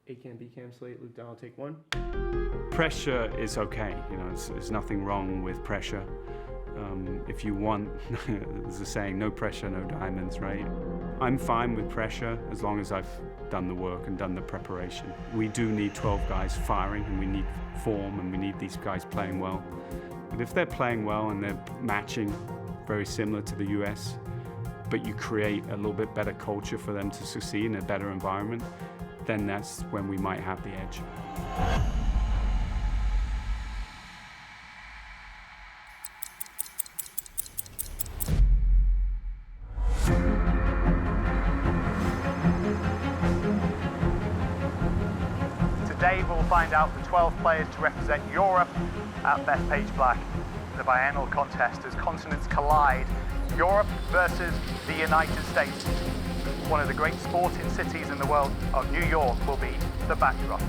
A cam, B cam, slate, Luke down, take one. Pressure is okay, you know, there's nothing wrong with pressure. If you want, there's a saying, no pressure, no diamonds, right? I'm fine with pressure as long as I've done the work and done the preparation. We do need 12 guys firing, and we need form, and we need these guys playing well. But if they're playing well and they're matching very similar to the US, but you create a little bit better culture for them to succeed in a better environment, then that's when we might have the edge. Today we'll find out the 12 players to represent Europe at Bethpage Black. The biennial contest as continents collide. Europe versus the United States. One of the great sporting cities in the world of New York will be the backdrop.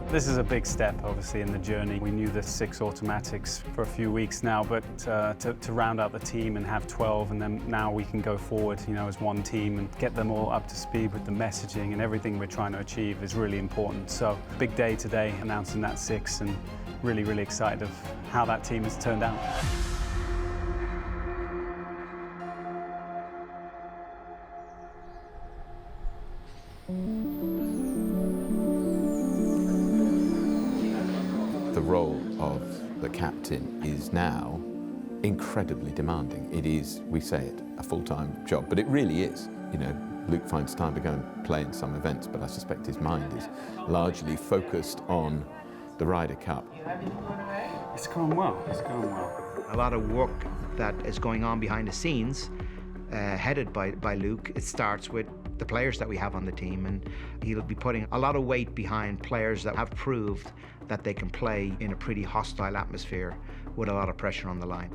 This is a big step, obviously, in the journey. We knew the 6 automatics for a few weeks now, but to round out the team and have 12, and then now we can go forward, you know, as one team and get them all up to speed with the messaging and everything we're trying to achieve is really important. So, big day today, announcing that 6, and really, really excited of how that team has turned out. The role of the captain is now incredibly demanding. It is, we say it, a full-time job, but it really is. You know, Luke finds time to go and play in some events, but I suspect his mind is largely focused on the Ryder Cup. It's going well, it's going well. A lot of work that is going on behind the scenes, headed by Luke. It starts with the players that we have on the team, and he'll be putting a lot of weight behind players that have proved that they can play in a pretty hostile atmosphere with a lot of pressure on the line.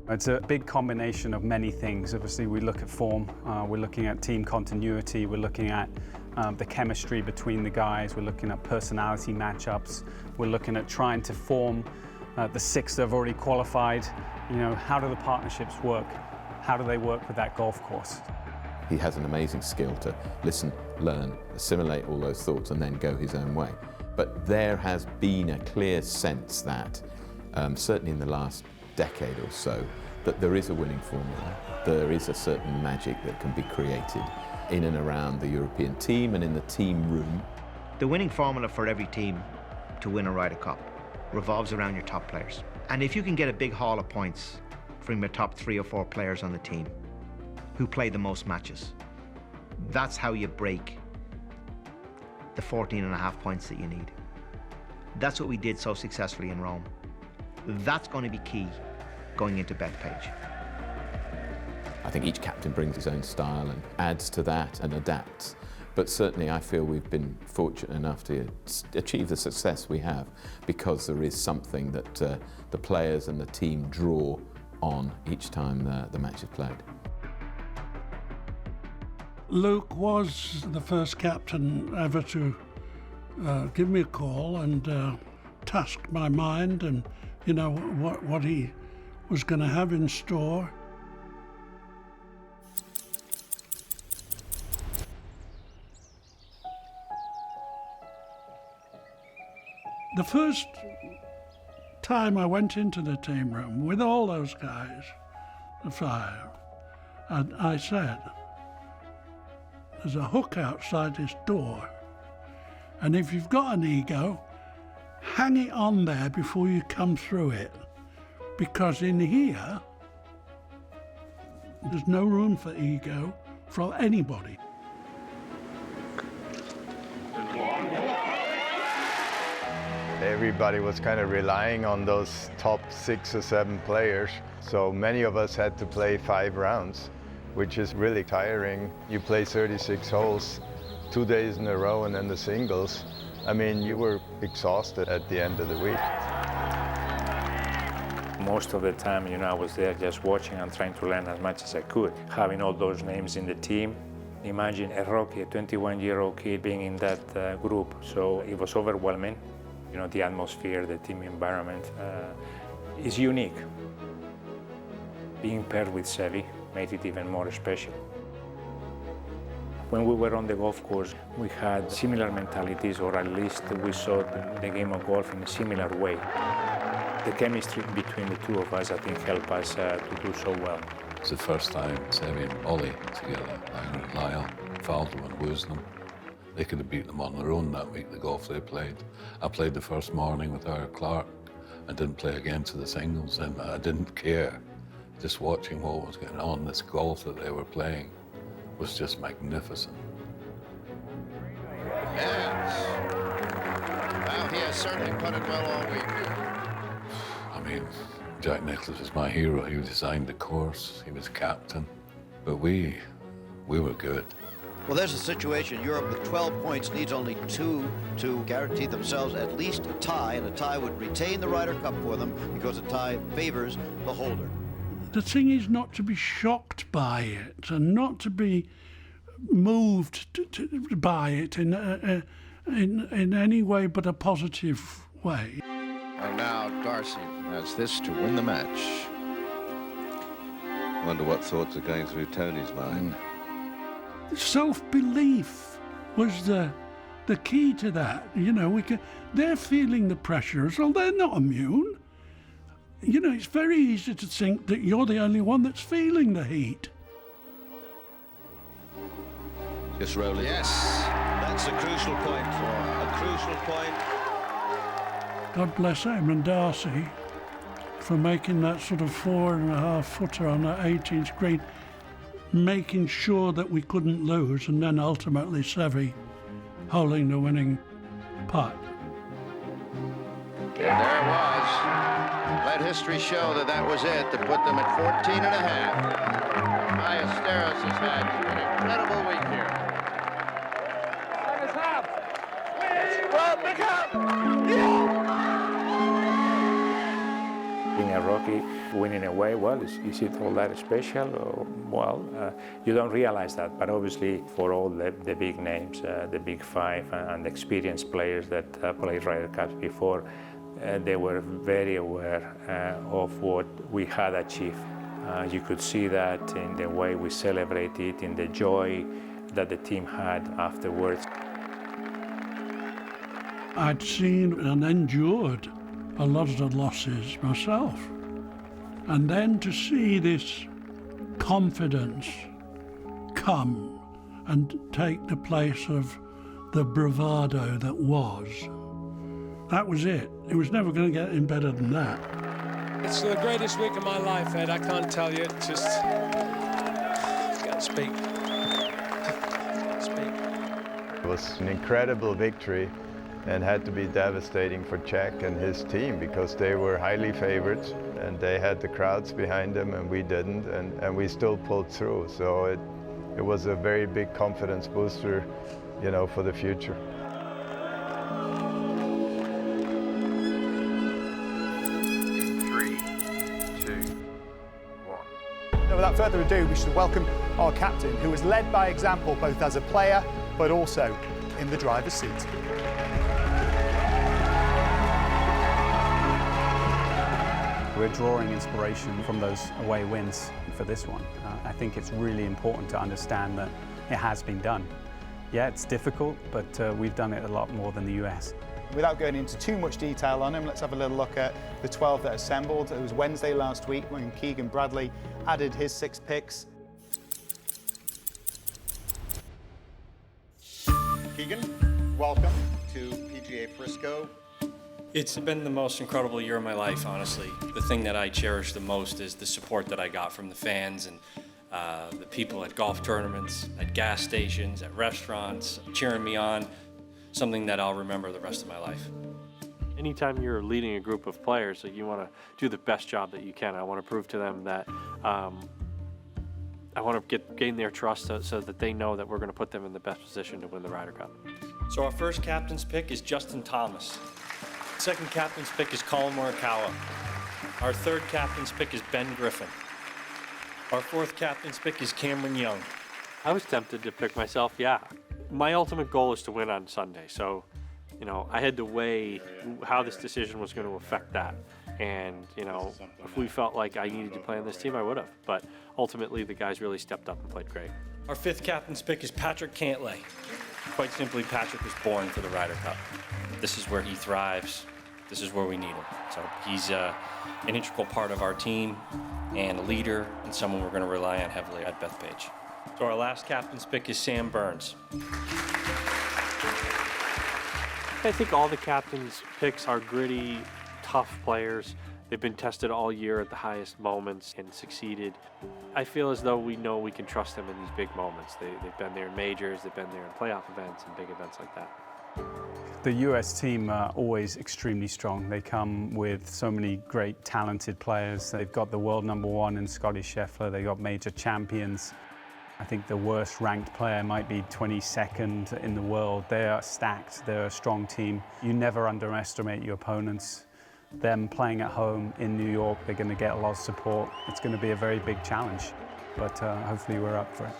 It's a big combination of many things. Obviously, we look at form, we're looking at team continuity, we're looking at the chemistry between the guys, we're looking at personality matchups, we're looking at trying to form the 6 that have already qualified. You know, how do the partnerships work? How do they work with that golf course? He has an amazing skill to listen, learn, assimilate all those thoughts and then go his own way. But there has been a clear sense that, certainly in the last decade or so, that there is a winning formula. There is a certain magic that can be created in and around the European team and in the team room. The winning formula for every team to win a Ryder Cup revolves around your top players. And if you can get a big haul of points from your top 3 or 4 players on the team who play the most matches, that's how you break the 14.5 points that you need. That's what we did so successfully in Rome. That's going to be key going into Bethpage. I think each captain brings his own style and adds to that and adapts. But certainly I feel we've been fortunate enough to achieve the success we have because there is something that the players and the team draw on each time the match is played. Luke was the first captain ever to give me a call and task my mind and, you know, what he was going to have in store. The first time I went into the team room with all those guys, the 5, and I said, there's a hook outside this door, and if you've got an ego, hang it on there before you come through it, because in here, there's no room for ego from anybody. Everybody was kind of relying on those top 6 or 7 players, so many of us had to play 5 rounds, which is really tiring. You play 36 holes, 2 days in a row, and then the singles. I mean, you were exhausted at the end of the week. Most of the time, you know, I was there just watching and trying to learn as much as I could. Having all those names in the team, imagine a rookie, a 21-year-old kid being in that group, so it was overwhelming. You know, the atmosphere, the team environment is unique. Being paired with Seve made it even more special. When we were on the golf course, we had similar mentalities, or at least we saw the game of golf in a similar way. The chemistry between the two of us, I think, helped us to do so well. It's the first time Seve and Ollie together, Ryder and Lyle, Faldo and Woosnam. They could have beat them on their own that week, the golf they played. I played the first morning with our Clark. I didn't play again to the singles, and I didn't care. Just watching what was going on, this golf that they were playing was just magnificent. Yes. Well, he has certainly put it well all week. I mean, Jack Nicklaus was my hero. He designed the course, he was captain, but we were good. Well, there's a situation. Europe with 12 points needs only 2 to guarantee themselves at least a tie, and a tie would retain the Ryder Cup for them because a tie favors the holder. The thing is not to be shocked by it and not to be moved by it in any way but a positive way. And now Darcy has this to win the match. Wonder what thoughts are going through Tony's mind. Self-belief was the key to that. You know, they're feeling the pressure as well. They're not immune. You know, it's very easy to think that you're the only one that's feeling the heat. Just roll it. Yes, that's a crucial point. A crucial point. God bless Eamon Darcy for making that sort of 4.5 footer on that 18th green, making sure that we couldn't lose, and then ultimately Seve holding the winning putt. And there it was. Let history show that that was it, to put them at 14.5. Ballesteros has had an incredible week here. Being a rookie, winning away, well, is it all that special? Well, you don't realize that, but obviously for all the big names, the big five and the experienced players that played Ryder Cups before, they were very aware of what we had achieved. You could see that in the way we celebrated, in the joy that the team had afterwards. I'd seen and endured a lot of the losses myself. And then to see this confidence come and take the place of the bravado that was it. It was never going to get any better than that. It's the greatest week of my life, Ed. I can't tell you. It's just can't speak. It was an incredible victory and had to be devastating for Czech and his team because they were highly favored and they had the crowds behind them and we didn't, and we still pulled through. So it was a very big confidence booster, you know, for the future. Without further ado, we should welcome our captain, who was led by example both as a player but also in the driver's seat. We're drawing inspiration from those away wins for this one. I think it's really important to understand that it has been done. Yeah, it's difficult, but we've done it a lot more than the US. Without going into too much detail on him, let's have a little look at the 12 that assembled. It was Wednesday last week when Keegan Bradley added his 6 picks. Keegan, welcome to PGA Frisco. It's been the most incredible year of my life, honestly. The thing that I cherish the most is the support that I got from the fans and the people at golf tournaments, at gas stations, at restaurants, cheering me on. Something that I'll remember the rest of my life. Anytime you're leading a group of players, you want to do the best job that you can. I want to prove to them that I want to gain their trust so that they know that we're going to put them in the best position to win the Ryder Cup. So our first captain's pick is Justin Thomas. Second captain's pick is Colin Morikawa. Our third captain's pick is Ben Griffin. Our fourth captain's pick is Cameron Young. I was tempted to pick myself, yeah. My ultimate goal is to win on Sunday, so I had to weigh how this decision was going to affect that. And if we felt like I needed to play on this team, I would have. But ultimately, the guys really stepped up and played great. Our fifth captain's pick is Patrick Cantlay. Quite simply, Patrick was born for the Ryder Cup. This is where he thrives. This is where we need him. So he's an integral part of our team and a leader and someone we're going to rely on heavily at Bethpage. So our last captain's pick is Sam Burns. I think all the captains' picks are gritty, tough players. They've been tested all year at the highest moments and succeeded. I feel as though we know we can trust them in these big moments. They've been there in majors, they've been there in playoff events and big events like that. The US team are always extremely strong. They come with so many great, talented players. They've got the world #1 in Scotty Scheffler. They've got major champions. I think the worst ranked player might be 22nd in the world. They are stacked. They're a strong team. You never underestimate your opponents. Them playing at home in New York, they're going to get a lot of support. It's going to be a very big challenge, but hopefully we're up for it.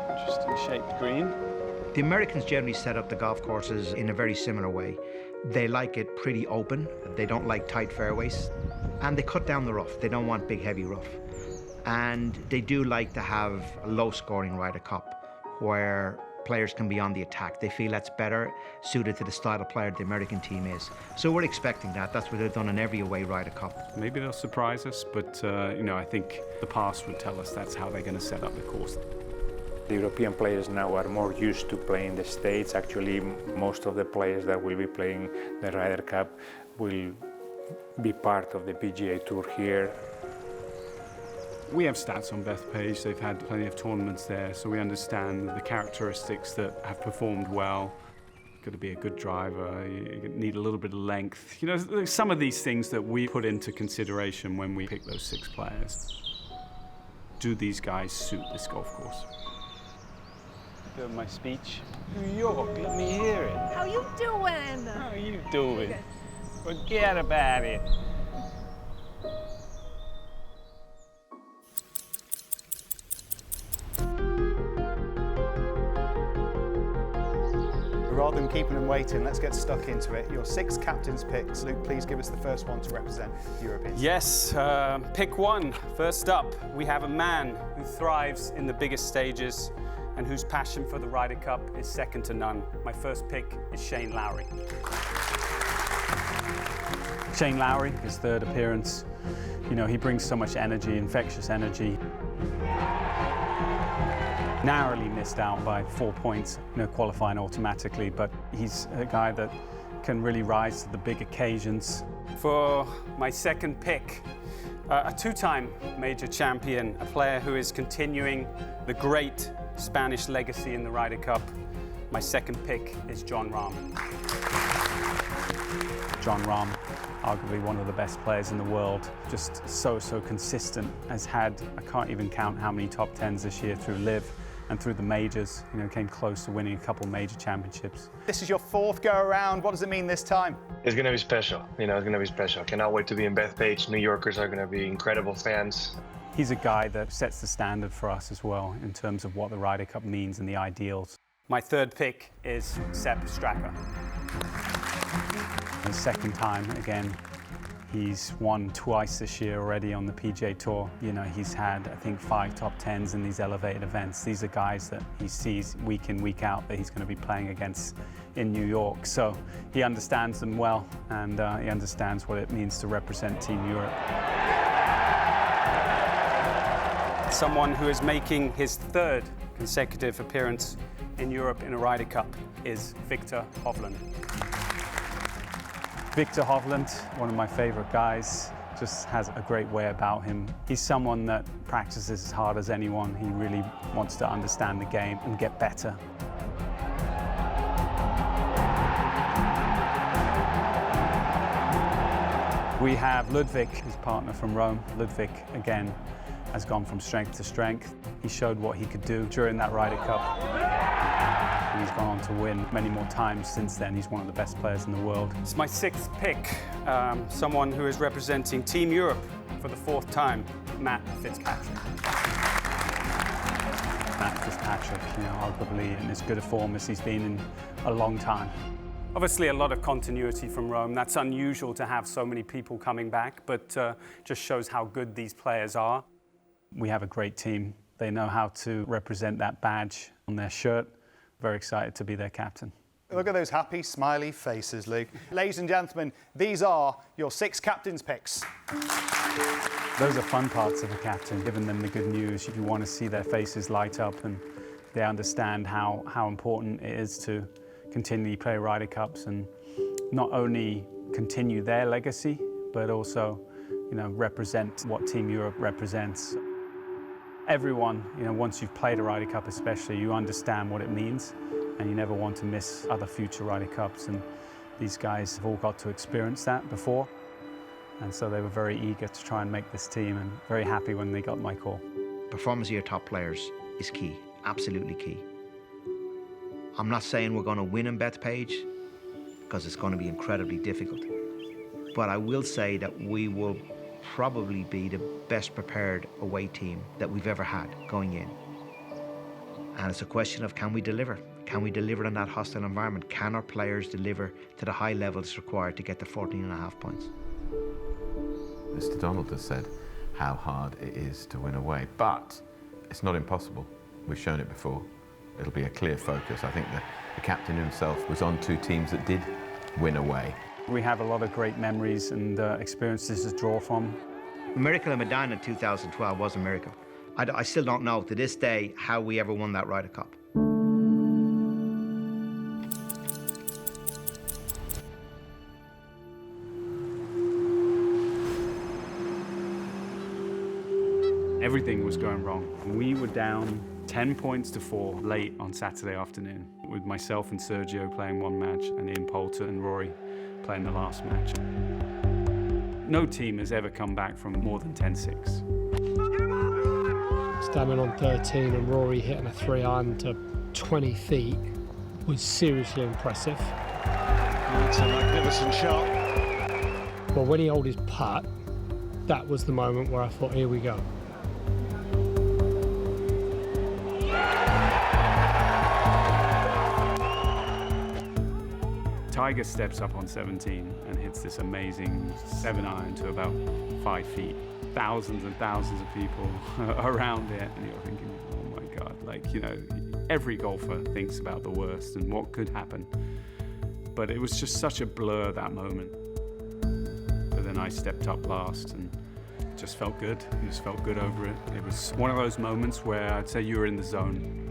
Interesting shaped green. The Americans generally set up the golf courses in a very similar way. They like it pretty open. They don't like tight fairways. And they cut down the rough. They don't want big, heavy rough. And they do like to have a low-scoring Ryder Cup where players can be on the attack. They feel that's better suited to the style of player the American team is. So we're expecting that. That's what they've done in every away Ryder Cup. Maybe they'll surprise us, but I think the past would tell us that's how they're going to set up the course. The European players now are more used to playing the States. Actually, most of the players that will be playing the Ryder Cup will be part of the PGA Tour here. We have stats on Bethpage. They've had plenty of tournaments there, so we understand the characteristics that have performed well. Got to be a good driver, you need a little bit of length. You know, there's some of these things that we put into consideration when we pick those 6 players. Do these guys suit this golf course? Doing my speech. New York, let me hear it. How you doing? How you doing? Forget about it. Rather than keeping them waiting, let's get stuck into it. Your 6 captains' picks. Luke, please give us the first one to represent the Europeans. Yes, pick 1. First up, we have a man who thrives in the biggest stages and whose passion for the Ryder Cup is second to none. My first pick is Shane Lowry. Shane Lowry, his 3rd appearance. You know, he brings so much energy, infectious energy. Narrowly missed out by 4 points, qualifying automatically, but he's a guy that can really rise to the big occasions. For my second pick, a 2-time major champion, a player who is continuing the great Spanish legacy in the Ryder Cup. My second pick is Jon Rahm. Jon Rahm, arguably one of the best players in the world, just so consistent, has had, I can't even count how many top 10s this year through Live and through the majors. Came close to winning a couple major championships. This is your 4th go around. What does it mean this time? It's going to be special. It's going to be special. I cannot wait to be in Bethpage. New Yorkers are going to be incredible fans. He's a guy that sets the standard for us as well in terms of what the Ryder Cup means and the ideals. My 3rd pick is Sepp Straka. His 2nd time again. He's won twice this year already on the PGA Tour. He's had, I think, 5 top 10s in these elevated events. These are guys that he sees week in, week out that he's going to be playing against in New York. So he understands them well, and he understands what it means to represent Team Europe. Someone who is making his 3rd consecutive appearance in Europe in a Ryder Cup is Viktor Hovland. Viktor Hovland, one of my favorite guys, just has a great way about him. He's someone that practices as hard as anyone. He really wants to understand the game and get better. We have Ludwig, his partner from Rome. Ludwig, again, has gone from strength to strength. He showed what he could do during that Ryder Cup. and he's gone on to win many more times since then. He's one of the best players in the world. It's my 6th pick, someone who is representing Team Europe for the 4th time, Matt Fitzpatrick. Matt Fitzpatrick, arguably in as good a form as he's been in a long time. Obviously a lot of continuity from Rome. That's unusual to have so many people coming back, but just shows how good these players are. We have a great team. They know how to represent that badge on their shirt. Very excited to be their captain. Look at those happy, smiley faces, Luke. Ladies and gentlemen, these are your 6 captain's picks. Those are fun parts of a captain, giving them the good news. You want to see their faces light up and they understand how important it is to continually play Ryder Cups and not only continue their legacy, but also, represent what Team Europe represents. Everyone, once you've played a Ryder Cup especially, you understand what it means and you never want to miss other future Ryder Cups. And these guys have all got to experience that before. And so they were very eager to try and make this team and very happy when they got my call. Performance of your top players is key, absolutely key. I'm not saying we're going to win in Bethpage because it's going to be incredibly difficult. But I will say that we will probably be the best prepared away team that we've ever had going in. And it's a question of, can we deliver? Can we deliver in that hostile environment? Can our players deliver to the high levels required to get the 14.5 points? Mr. Donald has said how hard it is to win away, but it's not impossible. We've shown it before. It'll be a clear focus. I think the captain himself was on 2 teams that did win away. We have a lot of great memories and experiences to draw from. The miracle in Medinah in 2012 was a miracle. I still don't know to this day how we ever won that Ryder Cup. Everything was going wrong. We were down 10 points to 4 late on Saturday afternoon, with myself and Sergio playing one match and Ian Poulter and Rory playing the last match. No team has ever come back from more than 10-6. Standing on 13 and Rory hitting a 3-iron to 20 feet was seriously impressive. That's a magnificent shot. But when he held his putt, that was the moment where I thought, here we go. Tiger steps up on 17 and hits this amazing 7-iron to about 5 feet. Thousands and thousands of people around it, and you're thinking, oh my God, every golfer thinks about the worst and what could happen. But it was just such a blur, that moment. But then I stepped up last and it just felt good. I just felt good over it. It was one of those moments where I'd say you were in the zone.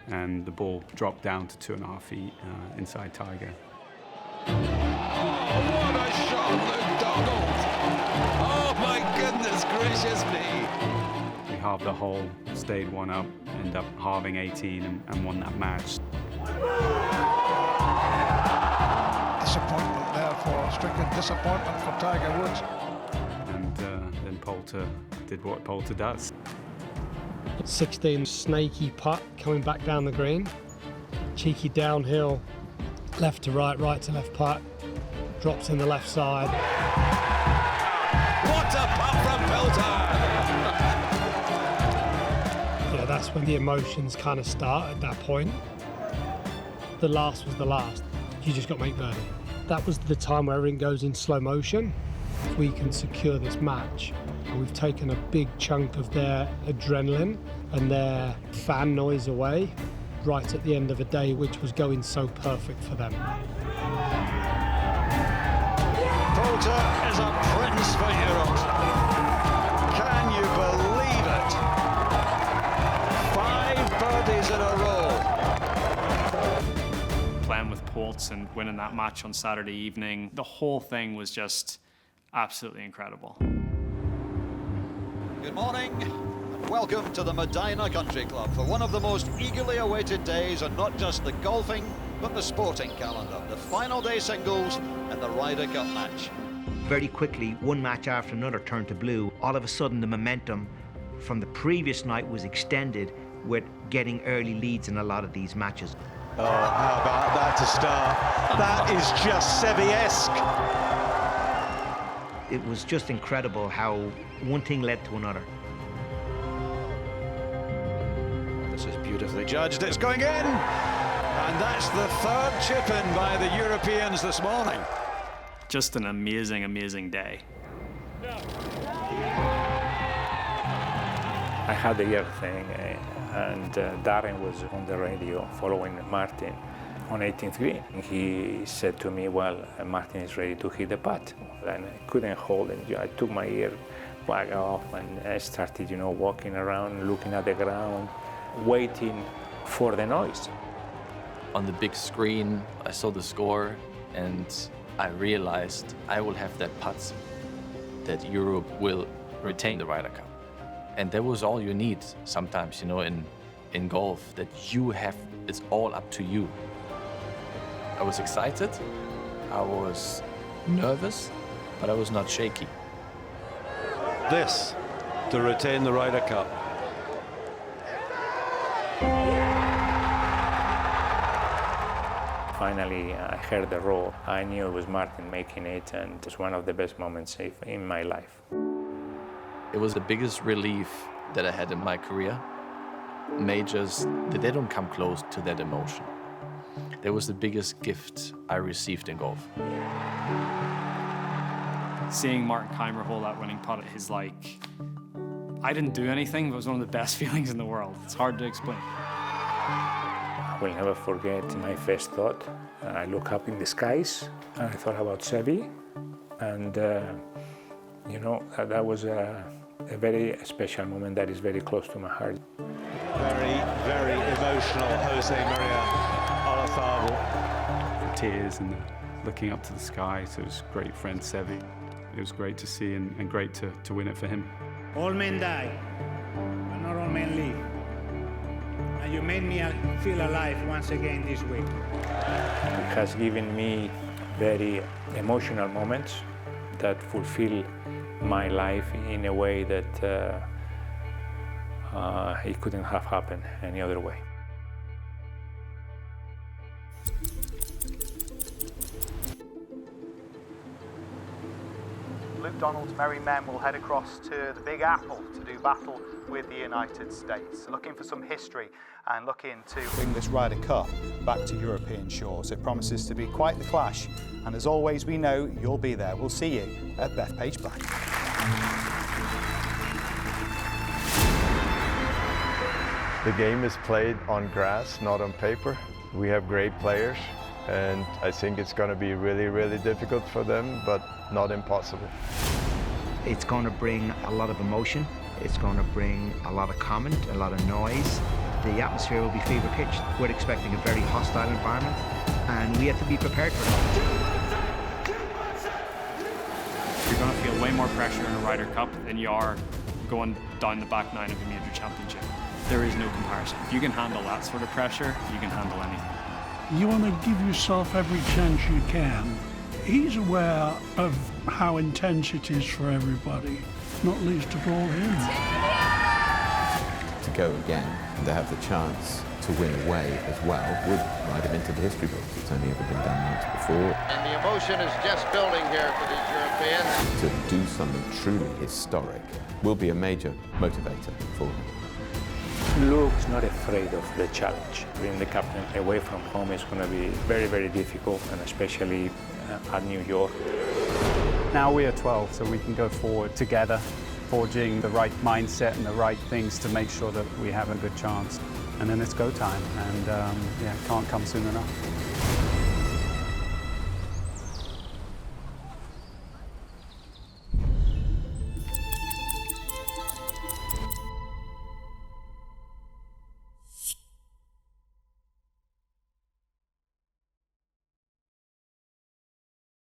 And the ball dropped down to 2.5 feet inside Tiger. Oh, what a shot, Luke Donald! Oh my goodness gracious me! We halved the hole, stayed one up, ended up halving 18 and won that match. Disappointment there for Strickland, disappointment for Tiger Woods. And then Poulter did what Poulter does. 16 snaky putt coming back down the green. Cheeky downhill, left to right, right to left putt. Drops in the left side. What a putt from Poulter! That's when the emotions kind of start at that point. The last was the last. You just got to make birdie. That was the time where everything goes in slow motion. We can secure this match. We've taken a big chunk of their adrenaline and their fan noise away right at the end of a day which was going so perfect for them. Poulter is a prince for Europe. Can you believe it? 5 birdies in a row. Playing with Poulter and winning that match on Saturday evening, the whole thing was just absolutely incredible. Good morning, and welcome to the Medinah Country Club for one of the most eagerly awaited days on not just the golfing, but the sporting calendar, the final day singles and the Ryder Cup match. Very quickly, one match after another turned to blue. All of a sudden, the momentum from the previous night was extended with getting early leads in a lot of these matches. Oh, how about that to start? That is just Seve-esque. It was just incredible how one thing led to another. This is beautifully judged. It's going in! And that's the third chip-in by the Europeans this morning. Just an amazing, amazing day. I had the ear thing, and Darren was on the radio following Martin on 18th green. He said to me, well, Martin is ready to hit the putt. And I couldn't hold it. I took my ear back off and I started, walking around, looking at the ground, waiting for the noise. On the big screen, I saw the score and I realized I will have that putt, that Europe will retain the Ryder Cup. And that was all you need sometimes, in golf, that you have, it's all up to you. I was excited, I was nervous, but I was not shaky. This to retain the Ryder Cup. Finally, I heard the roar. I knew it was Martin making it, and it was one of the best moments in my life. It was the biggest relief that I had in my career. Majors, they don't come close to that emotion. That was the biggest gift I received in golf. Seeing Martin Keimer hold that winning putt is like, I didn't do anything, but it was one of the best feelings in the world. It's hard to explain. I will never forget my first thought. I look up in the skies and I thought about Seve, and that was a very special moment that is very close to my heart. Very, very emotional Jose Maria Olazabal. The tears and looking up to the sky, so it was great friend Seve. It was great to see and great to win it for him. All men die, but not all men live. And you made me feel alive once again this week. It has given me very emotional moments that fulfill my life in a way that it couldn't have happened any other way. Luke Donald's merry men will head across to the Big Apple to do battle with the United States, looking for some history and looking to bring this Ryder Cup back to European shores. It promises to be quite the clash, and as always, we know you'll be there. We'll see you at Bethpage Black. The game is played on grass, not on paper. We have great players, and I think it's going to be really, really difficult for them, but not impossible. It's going to bring a lot of emotion. It's going to bring a lot of comment, a lot of noise. The atmosphere will be fever pitched. We're expecting a very hostile environment, and we have to be prepared for that. You're going to feel way more pressure in a Ryder Cup than you are going down the back nine of a major championship. There is no comparison. If you can handle that sort of pressure, you can handle anything. You want to give yourself every chance you can. He's aware of how intense it is for everybody, not least of all him. To go again and to have the chance to win away as well would write him into the history books. It's only ever been done once before. And the emotion is just building here for these Europeans. To do something truly historic will be a major motivator for him. Luke's not afraid of the challenge. Being the captain away from home is going to be very, very difficult, and especially at New York. Now we are 12, so we can go forward together, forging the right mindset and the right things to make sure that we have a good chance. And then it's go time, and can't come soon enough.